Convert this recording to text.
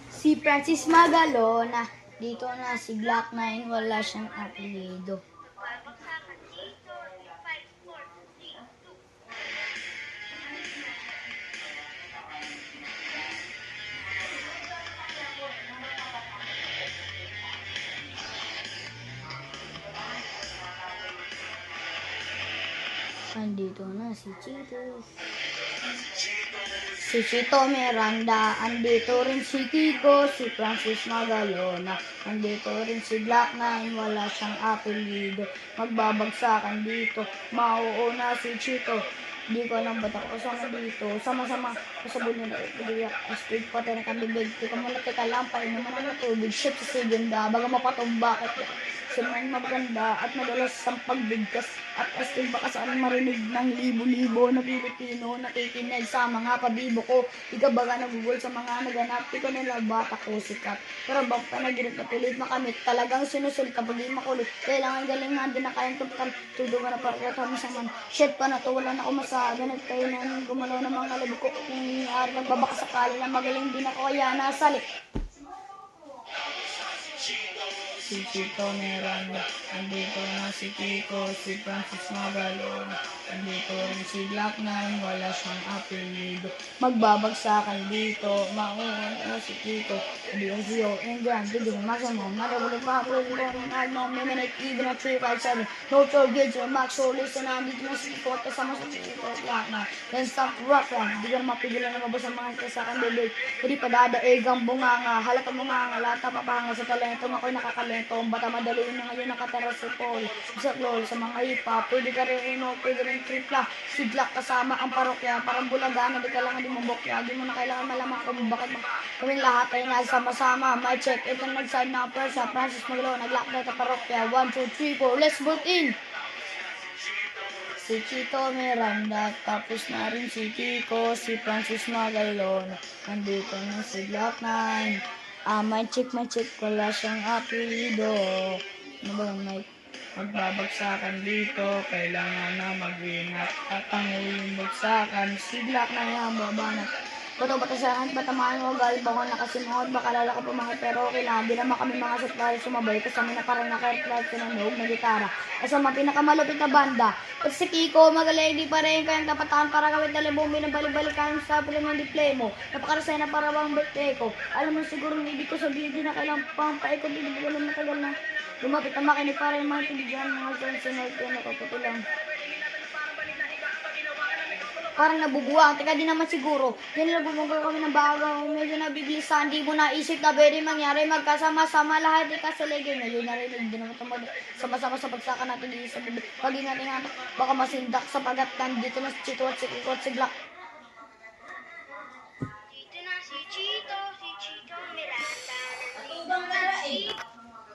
Si Francis Magalona, dito na si Glock 9, wala siyang apelido. Andito na si Chito. Si Chito Miranda, andito rin si Kiko, si Francis Magalona, andito rin si Glock 9, wala siyang apelido, magbabagsakan dito, mauuna si Chito, di ko alam ba't ako kasama dito, sama-sama, kasabon nila, ipigiyak, astig pa tayo nakabibig, teka muna, teka lang, painom mo na tubig, shit sa siganda, baga mapatumba, silang maganda at madalas ang pagbigkas at astig baka saan marinig ng libo-libo na Pilipino nakikinig sa mga pabibo ko. Ikaw baga nagugol sa mga naganap, ikaw nila bata ko sikat. Pero bang panaginip na pilit makamit, talagang sinusul kapag di makulit. Kailangan galingan din na kayang tupkan, tudo ka na para kami sa man. Shit pa na to, wala na ako masabi, nagtayo na gumalaw ng mga libo ko. Kung nangyari nagbabaka sakali na magaling din ako kaya nasali. Si Chito Miranda, andito na si Kiko, si Francis Magalona, andito rin si Glock 9, wala siyang apelido, magbabagsakan dito, mauuna si Kiko, andito si Yo, and Grand, hindi mo masama, marabulog pa ako, kung ano, minute, even at 357, no targets, or max, so listen, andito na si Kiko, kasama sa Chito, Glock 9, then stop rock lang, hindi ka na mapigilan na mabasa mga kasakan bibig, hindi pa dadaig ang bunganga, halata bunganga, lata papanga sa talento, ako'y nakakalento, ang bata madaliin na ngayon nakatara si Paul sa lol sa mga ipa, pwede ka rin pwede rin tripla, si Glock kasama ang parokya, parang bulagana, di kailangan di mabokya, di mo na kailangan malaman kung bakit kaming lahat ay nagsama-sama, may check, ito nag-sign na persa, Francis Magalona, Glock na parokya, 1, 2, 3, 4, let's vote in! Si Chito Miranda, tapos na rin si Kiko, si Francis Magalona, nandito na si Glock 9, may check, wala siyang apelido. Ano ba yung magbabagsakan dito, kailangan na mag-ingat at ang huling bagsakan, si Glock na yan, babanat. Bato-batasahan, batamaan mo, galbangon na kasimahod, baka lala ko pumangit pero okay lang, di naman kami mga supplier sumabay, kasama na parang naka-reflect ko ng loob na gitara. Kasama pinakamalupit na banda, at si Kiko, magaling di pa rin kayang kapatahan para gawin na libong binabalik-balikan sa pala ng display mo. Napakarasay na para bang birthday ko. Alam mo siguro hindi ko sabihin din na kailang pampaikot, hindi ko alam matagal na. Lumapit na makinig para yung mga tiligan, mga sunod ko na kaputulang. Parang nabubuwang, teka di naman siguro. Yan lang gumagawa kami ng bago, medyo nabiglisan, di mo naisip na pwede mangyari, magkasama-sama lahat, di ka sa legend. Ngayon narinig, di naman tumag, sama-sama sa bagsakan natin, di sa bibig. Pag-ingat-ingat, baka masindak sa pagat, dito na si Chito at si Kiko at si Glock.